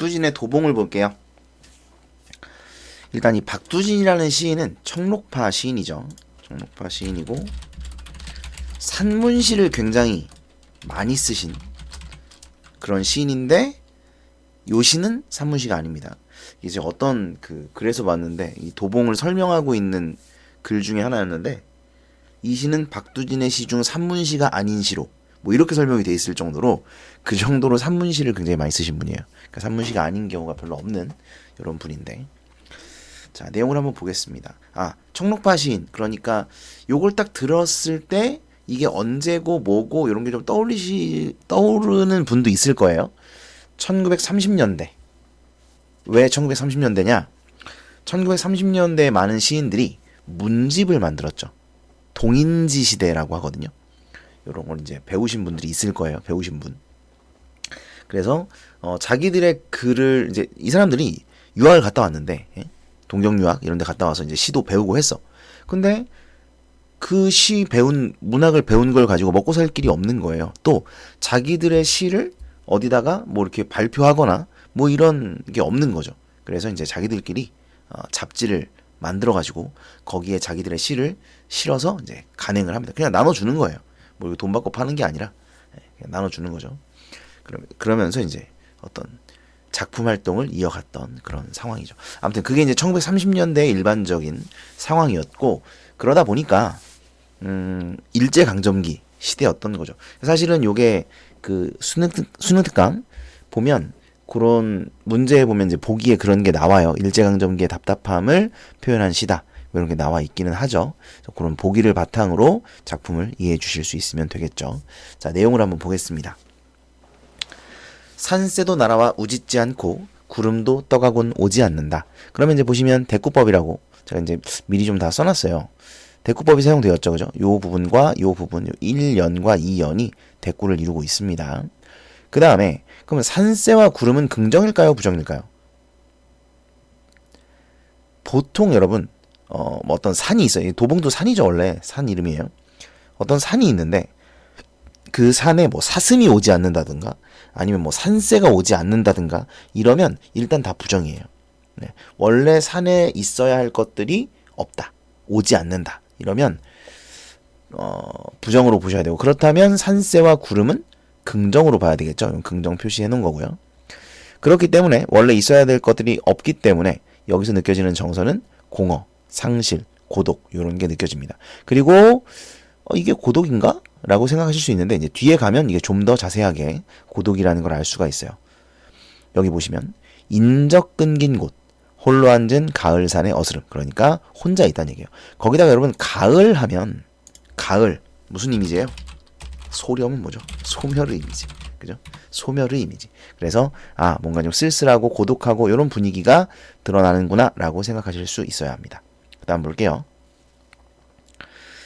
박두진의 도봉을 볼게요. 일단 이 박두진이라는 시인은 청록파 시인이죠. 청록파 시인이고 산문시를 굉장히 많이 쓰신 그런 시인인데 요 시는 산문시가 아닙니다. 이제 어떤 글에서 봤는데 이 도봉을 설명하고 있는 글 중에 하나였는데 이 시는 박두진의 시 중 산문시가 아닌 시로 뭐 이렇게 설명이 돼 있을 정도로 그 정도로 산문시를 굉장히 많이 쓰신 분이에요. 그러니까 산문시가 아닌 경우가 별로 없는 이런 분인데 자 내용을 한번 보겠습니다. 청록파 시인 그러니까 요걸 딱 들었을 때 이게 언제고 뭐고 이런 게 좀 떠오르는 분도 있을 거예요. 1930년대. 왜 1930년대냐? 1930년대에 많은 시인들이 문집을 만들었죠. 동인지 시대라고 하거든요. 이런 걸 이제 배우신 분들이 있을 거예요. 배우신 분. 그래서 자기들의 글을 이제 이 사람들이 유학을 갔다 왔는데 동경 유학 이런 데 갔다 와서 이제 시도 배우고 했어. 근데 그 시 배운 문학을 배운 걸 가지고 먹고 살 길이 없는 거예요. 또 자기들의 시를 어디다가 뭐 이렇게 발표하거나 뭐 이런 게 없는 거죠. 그래서 이제 자기들끼리 잡지를 만들어 가지고 거기에 자기들의 시를 실어서 이제 간행을 합니다. 그냥 나눠주는 거예요. 뭐 돈 받고 파는 게 아니라 그냥 나눠주는 거죠. 그러면서 이제 어떤 작품 활동을 이어갔던 그런 상황이죠. 아무튼 그게 이제 1930년대의 일반적인 상황이었고 그러다 보니까 일제강점기 시대였던 거죠. 사실은 요게 그 수능 특강 보면 그런 문제에 보면 이제 보기에 그런 게 나와요. 일제강점기의 답답함을 표현한 시다. 이런 게 나와 있기는 하죠. 그런 보기를 바탕으로 작품을 이해해 주실 수 있으면 되겠죠. 자, 내용을 한번 보겠습니다. 산새도 날아와 우짖지 않고 구름도 떠가곤 오지 않는다. 그러면 이제 보시면 대꾸법이라고 제가 이제 미리 좀 다 써놨어요. 대꾸법이 사용되었죠. 그죠? 요 부분과 요 부분, 1연과 2연이 대꾸를 이루고 있습니다. 그 다음에 그러면 산새와 구름은 긍정일까요? 부정일까요? 보통 여러분 뭐 어떤 산이 있어요. 도봉도 산이죠. 원래 산 이름이에요. 어떤 산이 있는데 그 산에 뭐 사슴이 오지 않는다든가 아니면 뭐 산새가 오지 않는다든가 이러면 일단 다 부정이에요. 네. 원래 산에 있어야 할 것들이 없다. 오지 않는다. 이러면 부정으로 보셔야 되고 그렇다면 산새와 구름은 긍정으로 봐야 되겠죠. 긍정 표시해 놓은 거고요. 그렇기 때문에 원래 있어야 될 것들이 없기 때문에 여기서 느껴지는 정서는 공허, 상실, 고독 이런 게 느껴집니다. 그리고 이게 고독인가? 라고 생각하실 수 있는데 이제 뒤에 가면 이게 좀 더 자세하게 고독이라는 걸 알 수가 있어요. 여기 보시면 인적 끊긴 곳 홀로 앉은 가을산의 어스름 그러니까 혼자 있다는 얘기예요. 거기다가 여러분 가을 하면 가을 무슨 이미지예요? 소렴은 뭐죠? 소멸의 이미지. 그죠? 소멸의 이미지. 그래서 뭔가 좀 쓸쓸하고 고독하고 이런 분위기가 드러나는구나 라고 생각하실 수 있어야 합니다. 그 다음 볼게요.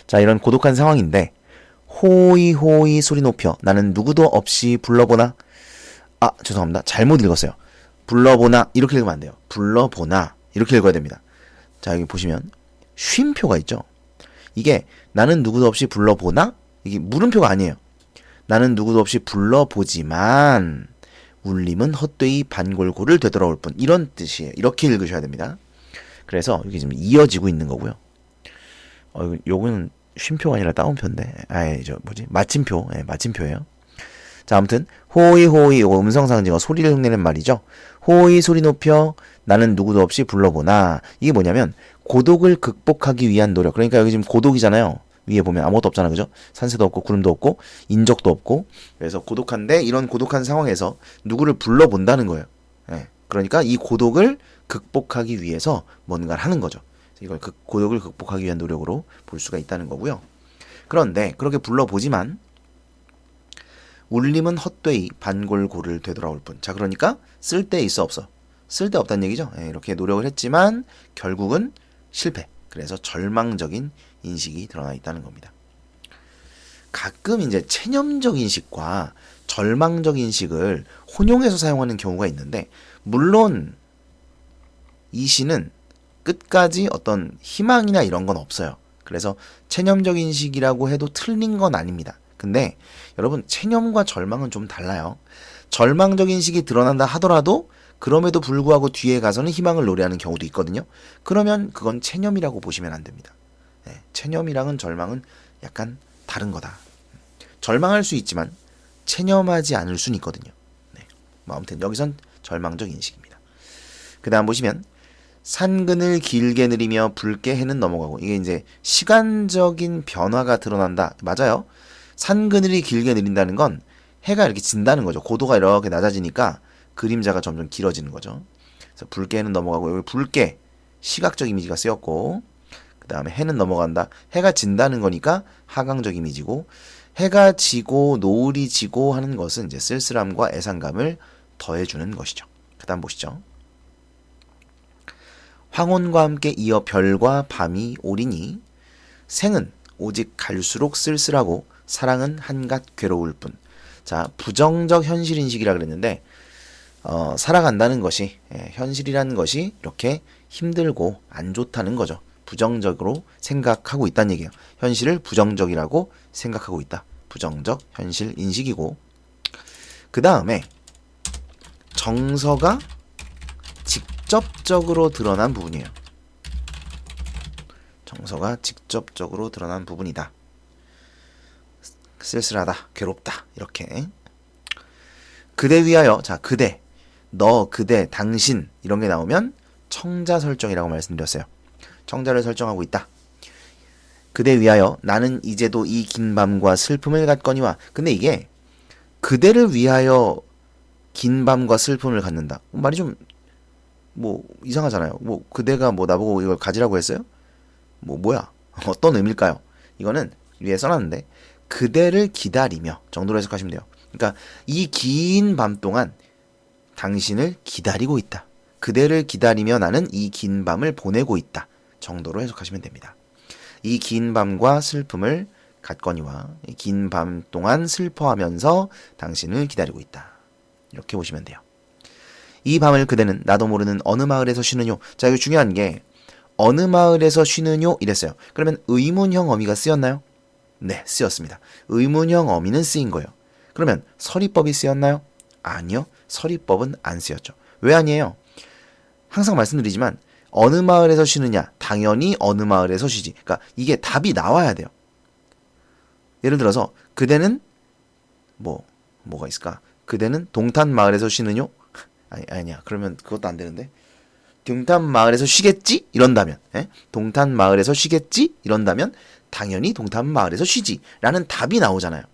자 이런 고독한 상황인데 호이호이 소리 높여 나는 누구도 없이 불러보나 죄송합니다. 잘못 읽었어요. 불러보나 이렇게 읽으면 안 돼요. 불러보나 이렇게 읽어야 됩니다. 자 여기 보시면 쉼표가 있죠. 이게 나는 누구도 없이 불러보나 이게 물음표가 아니에요. 나는 누구도 없이 불러보지만 울림은 헛되이 반골고를 되돌아올 뿐 이런 뜻이에요. 이렇게 읽으셔야 됩니다. 그래서 여기 지금 이어지고 있는 거고요. 요거는 쉼표가 아니라 따옴표인데 마침표 마침표예요. 자 아무튼 호이호이 이거 음성상징어 소리를 흉내낸 말이죠. 호이 소리 높여 나는 누구도 없이 불러보나 이게 뭐냐면 고독을 극복하기 위한 노력. 그러니까 여기 지금 고독이잖아요. 위에 보면 아무것도 없잖아. 그죠? 산새도 없고 구름도 없고 인적도 없고 그래서 고독한데 이런 고독한 상황에서 누구를 불러본다는 거예요. 그러니까 이 고독을 극복하기 위해서 뭔가를 하는 거죠. 이걸 고독을 극복하기 위한 노력으로 볼 수가 있다는 거고요. 그런데 그렇게 불러보지만 울림은 헛되이 반골고를 되돌아올 뿐. 자 그러니까 쓸데 있어 없어. 쓸데 없다는 얘기죠. 이렇게 노력을 했지만 결국은 실패. 그래서 절망적인 인식이 드러나 있다는 겁니다. 가끔 이제 체념적 인식과 절망적 인식을 혼용해서 사용하는 경우가 있는데 물론 이 시는 끝까지 어떤 희망이나 이런 건 없어요. 그래서 체념적 인식이라고 해도 틀린 건 아닙니다. 근데 여러분 체념과 절망은 좀 달라요. 절망적 인식이 드러난다 하더라도 그럼에도 불구하고 뒤에 가서는 희망을 노래하는 경우도 있거든요. 그러면 그건 체념이라고 보시면 안 됩니다. 네, 체념이랑은 절망은 약간 다른 거다. 절망할 수 있지만 체념하지 않을 수는 있거든요. 네, 뭐 아무튼 여기선 절망적 인식입니다. 그 다음 보시면 산근을 길게 느리며 붉게 해는 넘어가고, 이게 이제 시간적인 변화가 드러난다. 맞아요. 산그늘이 길게 느린다는 건 해가 이렇게 진다는 거죠. 고도가 이렇게 낮아지니까 그림자가 점점 길어지는 거죠. 그래서 붉게 해는 넘어가고, 여기 붉게 시각적 이미지가 쓰였고, 그 다음에 해는 넘어간다. 해가 진다는 거니까 하강적 이미지고, 해가 지고 노을이 지고 하는 것은 이제 쓸쓸함과 애상감을 더해주는 것이죠. 그 다음 보시죠. 황혼과 함께 이어 별과 밤이 오리니 생은 오직 갈수록 쓸쓸하고 사랑은 한갓 괴로울 뿐. 자, 부정적 현실인식이라 그랬는데 살아간다는 것이, 현실이라는 것이 이렇게 힘들고 안 좋다는 거죠. 부정적으로 생각하고 있다는 얘기예요. 현실을 부정적이라고 생각하고 있다. 부정적 현실 인식이고, 그 다음에 정서가 직접적으로 드러난 부분이에요. 정서가 직접적으로 드러난 부분이다. 쓸쓸하다, 괴롭다, 이렇게. 그대 위하여, 자, 그대, 너, 그대, 당신 이런 게 나오면 청자 설정이라고 말씀드렸어요. 청자를 설정하고 있다. 그대 위하여 나는 이제도 이 긴 밤과 슬픔을 갖거니와. 근데 이게 그대를 위하여 긴 밤과 슬픔을 갖는다. 말이 좀 뭐 이상하잖아요. 뭐 그대가 뭐 나보고 이걸 가지라고 했어요? 뭐야? 어떤 의미일까요? 이거는 위에 써놨는데 그대를 기다리며 정도로 해석하시면 돼요. 그러니까 이 긴 밤 동안 당신을 기다리고 있다. 그대를 기다리며 나는 이 긴 밤을 보내고 있다. 정도로 해석하시면 됩니다. 이 긴 밤과 슬픔을 갖거니와 이 긴 밤 동안 슬퍼하면서 당신을 기다리고 있다. 이렇게 보시면 돼요. 이 밤을 그대는 나도 모르는 어느 마을에서 쉬느뇨. 자, 이거 중요한 게 어느 마을에서 쉬느뇨 이랬어요. 그러면 의문형 어미가 쓰였나요? 네, 쓰였습니다. 의문형 어미는 쓰인 거예요. 그러면 서리법이 쓰였나요? 아니요. 서리법은 안 쓰였죠. 왜 아니에요? 항상 말씀드리지만 어느 마을에서 쉬느냐? 당연히 어느 마을에서 쉬지. 그러니까 이게 답이 나와야 돼요. 예를 들어서 그대는 뭐가 있을까? 그대는 동탄 마을에서 쉬느뇨? 아니야. 그러면 그것도 안 되는데. 동탄 마을에서 쉬겠지? 이런다면, 동탄 마을에서 쉬겠지? 이런다면 당연히 동탄 마을에서 쉬지 라는 답이 나오잖아요.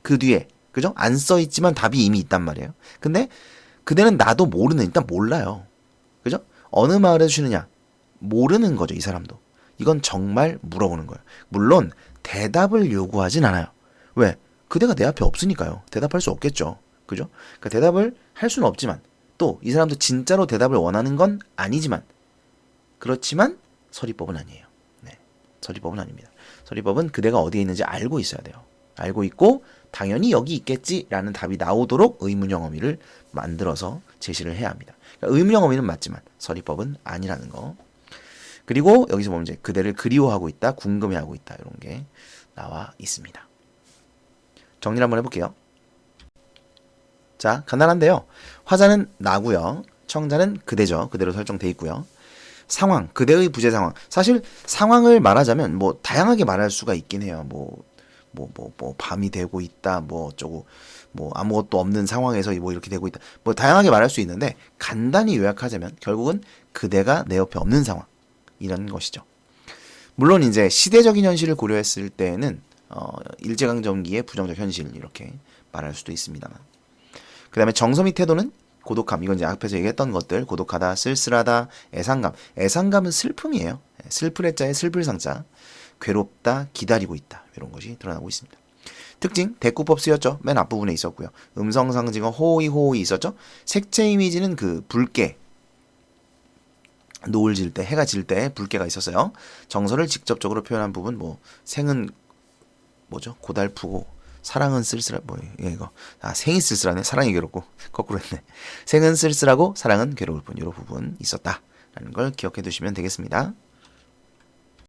그 뒤에, 그죠? 안 써있지만 답이 이미 있단 말이에요. 근데 그대는 나도 모르는, 일단 몰라요. 그죠? 어느 마을에서 쉬느냐? 모르는 거죠, 이 사람도. 이건 정말 물어보는 거예요. 물론 대답을 요구하진 않아요. 왜? 그대가 내 앞에 없으니까요. 대답할 수 없겠죠. 그죠? 그러니까 대답을 할 수는 없지만, 또 이 사람도 진짜로 대답을 원하는 건 아니지만, 그렇지만 서리법은 아니에요. 네, 서리법은 아닙니다. 서리법은 그대가 어디에 있는지 알고 있어야 돼요. 알고 있고 당연히 여기 있겠지라는 답이 나오도록 의문형 어미를 만들어서 제시를 해야 합니다. 그러니까 의문형 어미는 맞지만 서리법은 아니라는 거. 그리고 여기서 보면 이제 그대를 그리워하고 있다, 궁금해하고 있다, 이런 게 나와 있습니다. 정리를 한번 해볼게요. 자, 간단한데요. 화자는 나고요. 청자는 그대죠. 그대로 설정돼 있고요. 상황, 그대의 부재 상황. 사실 상황을 말하자면 뭐 다양하게 말할 수가 있긴 해요. 밤이 되고 있다, 뭐 어쩌고, 뭐 아무것도 없는 상황에서 뭐 이렇게 되고 있다. 뭐 다양하게 말할 수 있는데 간단히 요약하자면 결국은 그대가 내 옆에 없는 상황이라는 것이죠. 물론 이제 시대적인 현실을 고려했을 때는 일제강점기의 부정적 현실 이렇게 말할 수도 있습니다만. 그 다음에 정서 및 태도는 고독함, 이건 이제 앞에서 얘기했던 것들, 고독하다, 쓸쓸하다, 애상감. 애상감은 슬픔이에요. 슬플 해자에 슬플 상자. 괴롭다, 기다리고 있다, 이런 것이 드러나고 있습니다. 특징, 대꾸법 쓰였죠. 맨 앞부분에 있었고요. 음성 상징어 호의 있었죠. 색채 이미지는 그 붉게, 노을 질 때, 해가 질 때 붉게가 있었어요. 정서를 직접적으로 표현한 부분, 생은 고달프고 사랑은 쓸쓸하, 이거. 생이 쓸쓸하네. 사랑이 괴롭고. 거꾸로 했네. 생은 쓸쓸하고 사랑은 괴로울 뿐. 이런 부분 있었다라는 걸 기억해 두시면 되겠습니다.